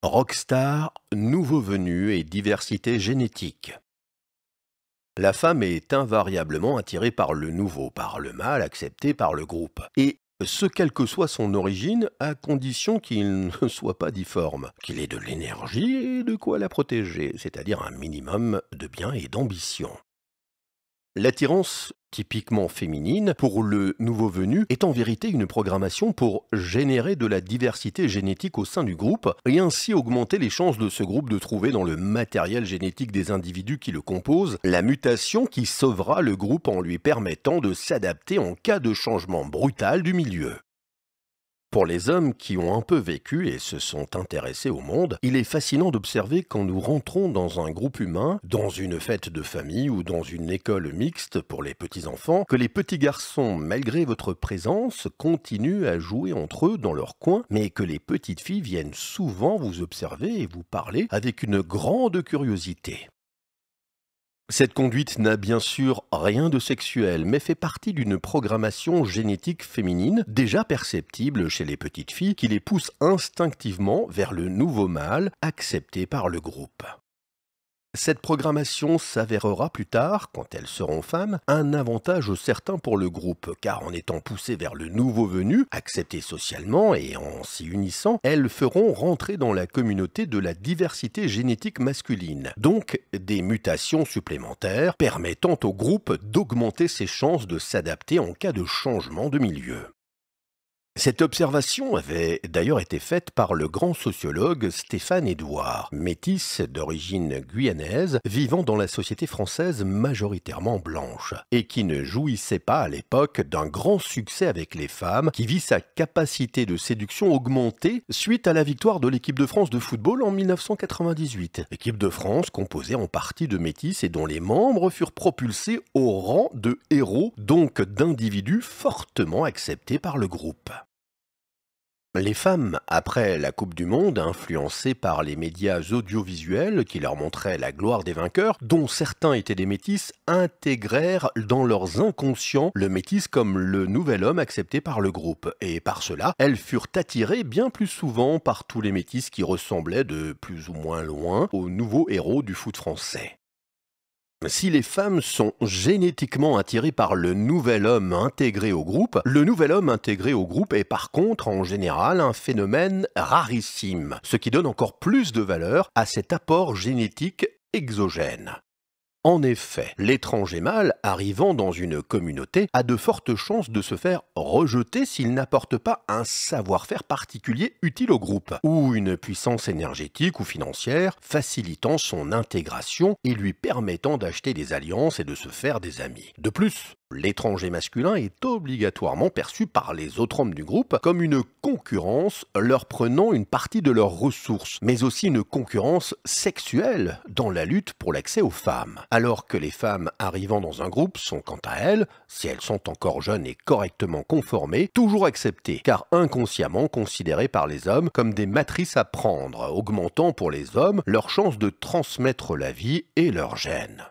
Rockstar, nouveau venu et diversité génétique. La femme est invariablement attirée par le nouveau, par le mâle accepté par le groupe. Et ce quelle que soit son origine, à condition qu'il ne soit pas difforme, qu'il ait de l'énergie et de quoi la protéger, c'est-à-dire un minimum de bien et d'ambition. L'attirance typiquement féminine pour le nouveau venu est en vérité une programmation pour générer de la diversité génétique au sein du groupe et ainsi augmenter les chances de ce groupe de trouver dans le matériel génétique des individus qui le composent la mutation qui sauvera le groupe en lui permettant de s'adapter en cas de changement brutal du milieu. Pour les hommes qui ont un peu vécu et se sont intéressés au monde, il est fascinant d'observer quand nous rentrons dans un groupe humain, dans une fête de famille ou dans une école mixte pour les petits-enfants, que les petits garçons, malgré votre présence, continuent à jouer entre eux dans leur coin, mais que les petites filles viennent souvent vous observer et vous parler avec une grande curiosité. Cette conduite n'a bien sûr rien de sexuel, mais fait partie d'une programmation génétique féminine déjà perceptible chez les petites filles qui les pousse instinctivement vers le nouveau mâle accepté par le groupe. Cette programmation s'avérera plus tard, quand elles seront femmes, un avantage certain pour le groupe, car en étant poussées vers le nouveau venu, accepté socialement et en s'y unissant, elles feront rentrer dans la communauté de la diversité génétique masculine, donc des mutations supplémentaires permettant au groupe d'augmenter ses chances de s'adapter en cas de changement de milieu. Cette observation avait d'ailleurs été faite par le grand sociologue Stéphane Édouard, métis d'origine guyanaise, vivant dans la société française majoritairement blanche, et qui ne jouissait pas à l'époque d'un grand succès avec les femmes, qui vit sa capacité de séduction augmenter suite à la victoire de l'équipe de France de football en 1998. Équipe de France composée en partie de métis et dont les membres furent propulsés au rang de héros, donc d'individus fortement acceptés par le groupe. Les femmes, après la Coupe du Monde, influencées par les médias audiovisuels qui leur montraient la gloire des vainqueurs, dont certains étaient des métis, intégrèrent dans leurs inconscients le métis comme le nouvel homme accepté par le groupe. Et par cela, elles furent attirées bien plus souvent par tous les métis qui ressemblaient de plus ou moins loin aux nouveaux héros du foot français. Si les femmes sont génétiquement attirées par le nouvel homme intégré au groupe, le nouvel homme intégré au groupe est par contre en général un phénomène rarissime, ce qui donne encore plus de valeur à cet apport génétique exogène. En effet, l'étranger mâle arrivant dans une communauté a de fortes chances de se faire rejeter s'il n'apporte pas un savoir-faire particulier utile au groupe, ou une puissance énergétique ou financière facilitant son intégration et lui permettant d'acheter des alliances et de se faire des amis. De plus, l'étranger masculin est obligatoirement perçu par les autres hommes du groupe comme une concurrence leur prenant une partie de leurs ressources, mais aussi une concurrence sexuelle dans la lutte pour l'accès aux femmes. Alors que les femmes arrivant dans un groupe sont quant à elles, si elles sont encore jeunes et correctement conformées, toujours acceptées, car inconsciemment considérées par les hommes comme des matrices à prendre, augmentant pour les hommes leur chance de transmettre la vie et leurs gènes.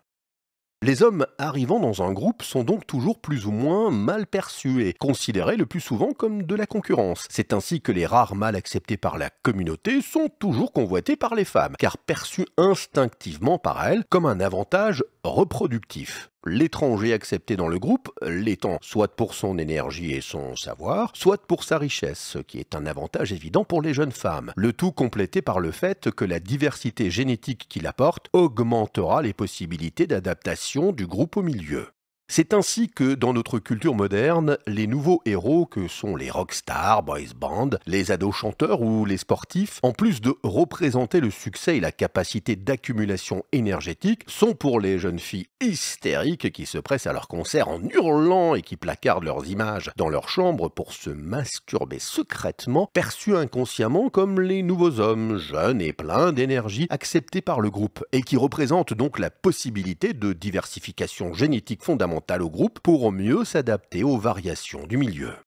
Les hommes arrivant dans un groupe sont donc toujours plus ou moins mal perçus et considérés le plus souvent comme de la concurrence. C'est ainsi que les rares mâles acceptés par la communauté sont toujours convoités par les femmes, car perçus instinctivement par elles comme un avantage reproductif. L'étranger accepté dans le groupe l'étant soit pour son énergie et son savoir, soit pour sa richesse, ce qui est un avantage évident pour les jeunes femmes. Le tout complété par le fait que la diversité génétique qu'il apporte augmentera les possibilités d'adaptation du groupe au milieu. C'est ainsi que, dans notre culture moderne, les nouveaux héros que sont les rockstars, boys bands, les ados chanteurs ou les sportifs, en plus de représenter le succès et la capacité d'accumulation énergétique, sont pour les jeunes filles hystériques qui se pressent à leur concert en hurlant et qui placardent leurs images dans leur chambre pour se masturber secrètement, perçus inconsciemment comme les nouveaux hommes, jeunes et pleins d'énergie, acceptés par le groupe, et qui représentent donc la possibilité de diversification génétique fondamentale au groupe pour mieux s'adapter aux variations du milieu.